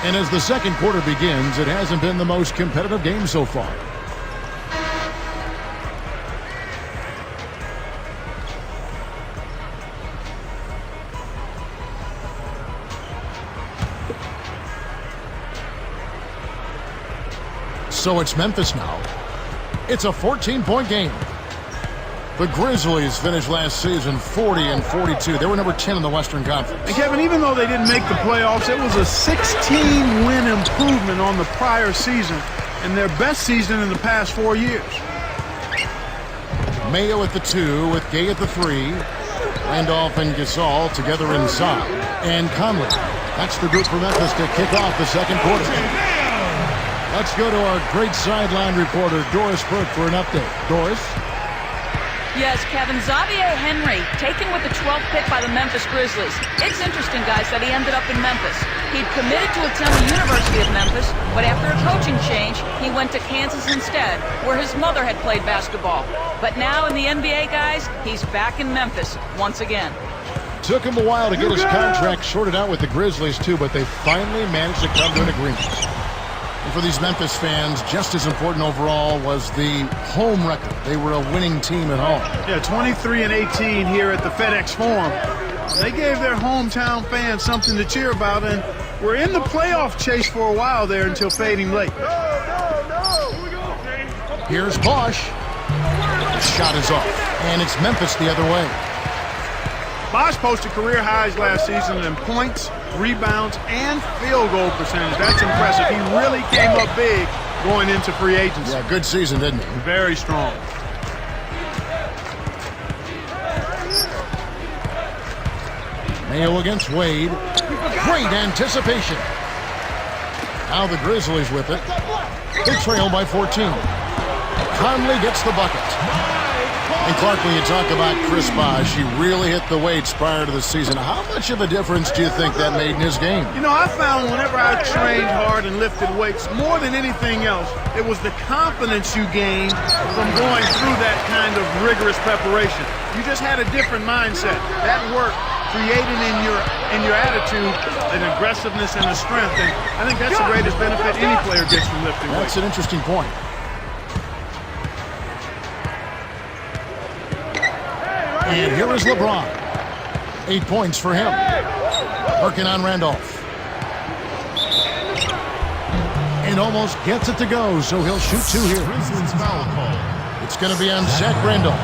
And as the second quarter begins, it hasn't been the most competitive game so far. So it's Memphis now. It's a 14-point game. The Grizzlies finished last season 40-42. They were number 10 in the Western Conference. And Kevin, even though they didn't make the playoffs, it was a 16-win improvement on the prior season and their best season in the past 4 years. Mayo at the 2 with Gay at the 3. Randolph and Gasol together inside. And Conley. That's the group for Memphis to kick off the second quarter. Let's go to our great sideline reporter, Doris Burke, for an update. Doris? Yes, Kevin, Xavier Henry, taken with the 12th pick by the Memphis Grizzlies. It's interesting, guys, that he ended up in Memphis. He'd committed to attend the University of Memphis, but after a coaching change, he went to Kansas instead, where his mother had played basketball. But now in the NBA, guys, he's back in Memphis once again. Took him a while to get his contract sorted out with the Grizzlies, too, but they finally managed to come to an agreement. And for these Memphis fans, just as important overall was the home record. They were a winning team at home. Yeah, 23-18 here at the FedEx Forum. They gave their hometown fans something to cheer about, and were in the playoff chase for a while there until fading late. Here's Bosch. The shot is off, and it's Memphis the other way. Bosch posted career highs last season in points, rebounds, and field goal percentage. That's impressive. He really came up big going into free agency. Yeah, good season, didn't he? Very strong. Mayo against Wade. Great anticipation. Now the Grizzlies with it. They trail by 14. Conley gets the bucket. And Clark, when you talk about Chris Bosh, he really hit the weights prior to the season. How much of a difference do you think that made in his game? You know, I found whenever I trained hard and lifted weights, more than anything else, it was the confidence you gained from going through that kind of rigorous preparation. You just had a different mindset. That work created in your attitude an aggressiveness and a strength. And I think that's the greatest benefit any player gets from lifting weights. That's an interesting point. And here is LeBron. 8 points for him. Working on Randolph. And almost gets it to go, so he'll shoot 2 here. It's going to be on Zach Randolph.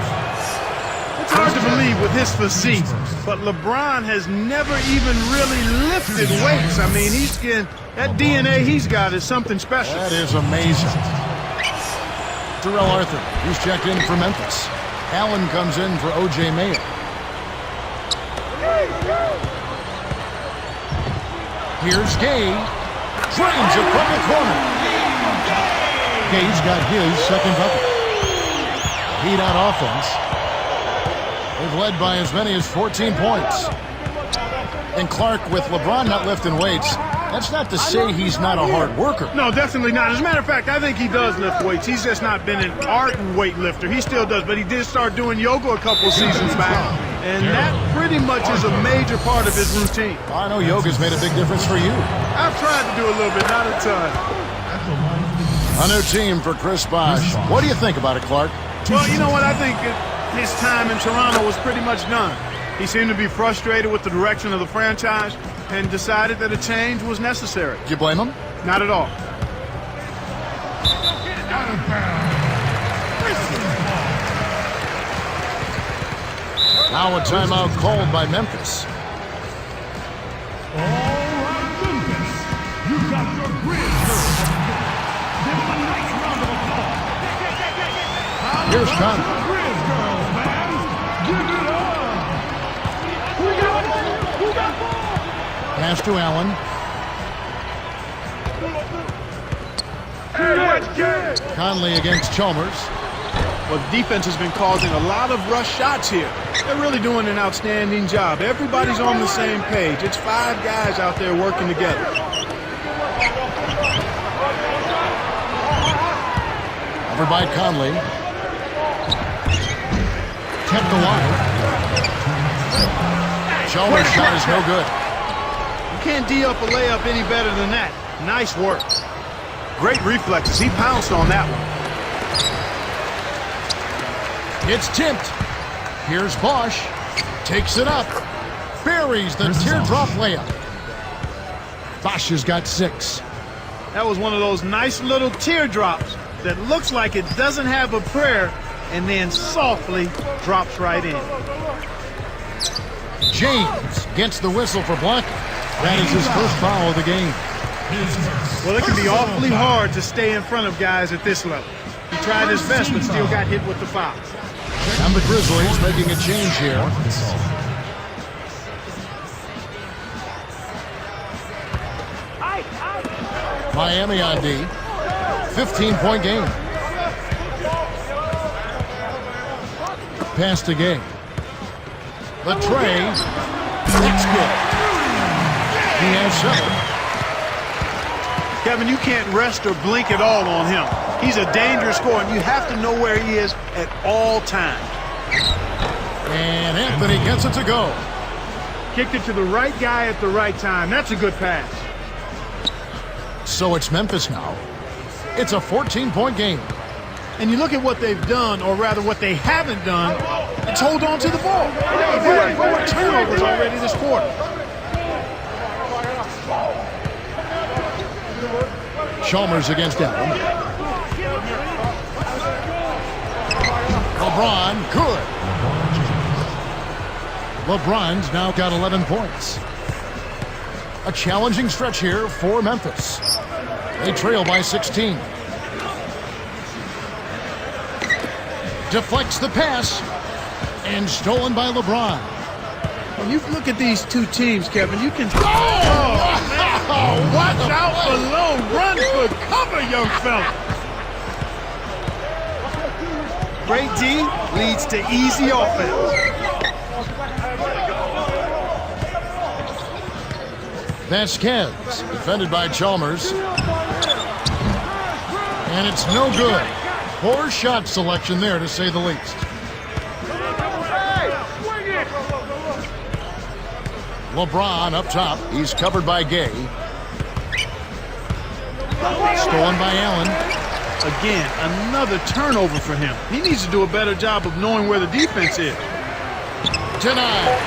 It's hard to believe with his physique, but LeBron has never even really lifted weights. I mean, that DNA he's got is something special. That is amazing. Terrell Arthur, he's checked in for Memphis. Allen comes in for O.J. Mayo. Here's Gay. Drains it from the corner. Gay's got his second bucket. Heat on offense. They've led by as many as 14 points. And Clark, with LeBron not lifting weights, that's not to say he's not a hard worker. No, definitely not. As a matter of fact, I think he does lift weights. He's just not been an ardent weightlifter. He still does, but he did start doing yoga a couple seasons back. And that pretty much is a major part of his routine. I know yoga's made a big difference for you. I've tried to do a little bit, not a ton. A new team for Chris Bosh. What do you think about it, Clark? Well, you know what? I think his time in Toronto was pretty much done. He seemed to be frustrated with the direction of the franchise and decided that a change was necessary. Do you blame him? Not at all. Now a timeout called by Memphis. All right, Memphis, you got your bridge girls. Give them a nice round of applause. Here's Conley. Bridge girls, man. Give it up. Pass to Allen. Conley against Chalmers. Well, the defense has been causing a lot of rush shots here. They're really doing an outstanding job. Everybody's on the same page. It's 5 guys out there working together. Covered by Conley. Kept alive. Chalmers' shot is no good. can't D up a layup any better than that. Nice work. Great reflexes. He pounced on that one. It's tipped. Here's Bosch. Takes it up. Buries the teardrop layup. Bosch has got 6. That was one of those nice little teardrops that looks like it doesn't have a prayer and then softly drops right in. James gets the whistle for blocking. That is his first foul of the game. Well, it can be awfully hard to stay in front of guys at this level. He tried his best, but still got hit with the foul. And the Grizzlies making a change here. Miami on D. 15-point game. Pass to Gay. The tray. That's good. He has 7. Kevin, you can't rest or blink at all on him. He's a dangerous scorer, and you have to know where he is at all times. And Anthony gets it to go. Kicked it to the right guy at the right time. That's a good pass. So it's Memphis now. It's a 14-point game. And you look at what they've done, or rather what they haven't done, it's hold on to the ball. They've had 4 turnovers already this quarter. Chalmers against Allen. LeBron, good. LeBron's now got 11 points. A challenging stretch here for Memphis. They trail by 16. Deflects the pass. And stolen by LeBron. When you look at these two teams, Kevin, you can... Oh, watch out below. Run for cover, young fella. Great D leads to easy offense. Vasquez, defended by Chalmers. And it's no good. Poor shot selection there, to say the least. LeBron up top. He's covered by Gay. Stolen by Allen. Again, another turnover for him. He needs to do a better job of knowing where the defense is. Denied.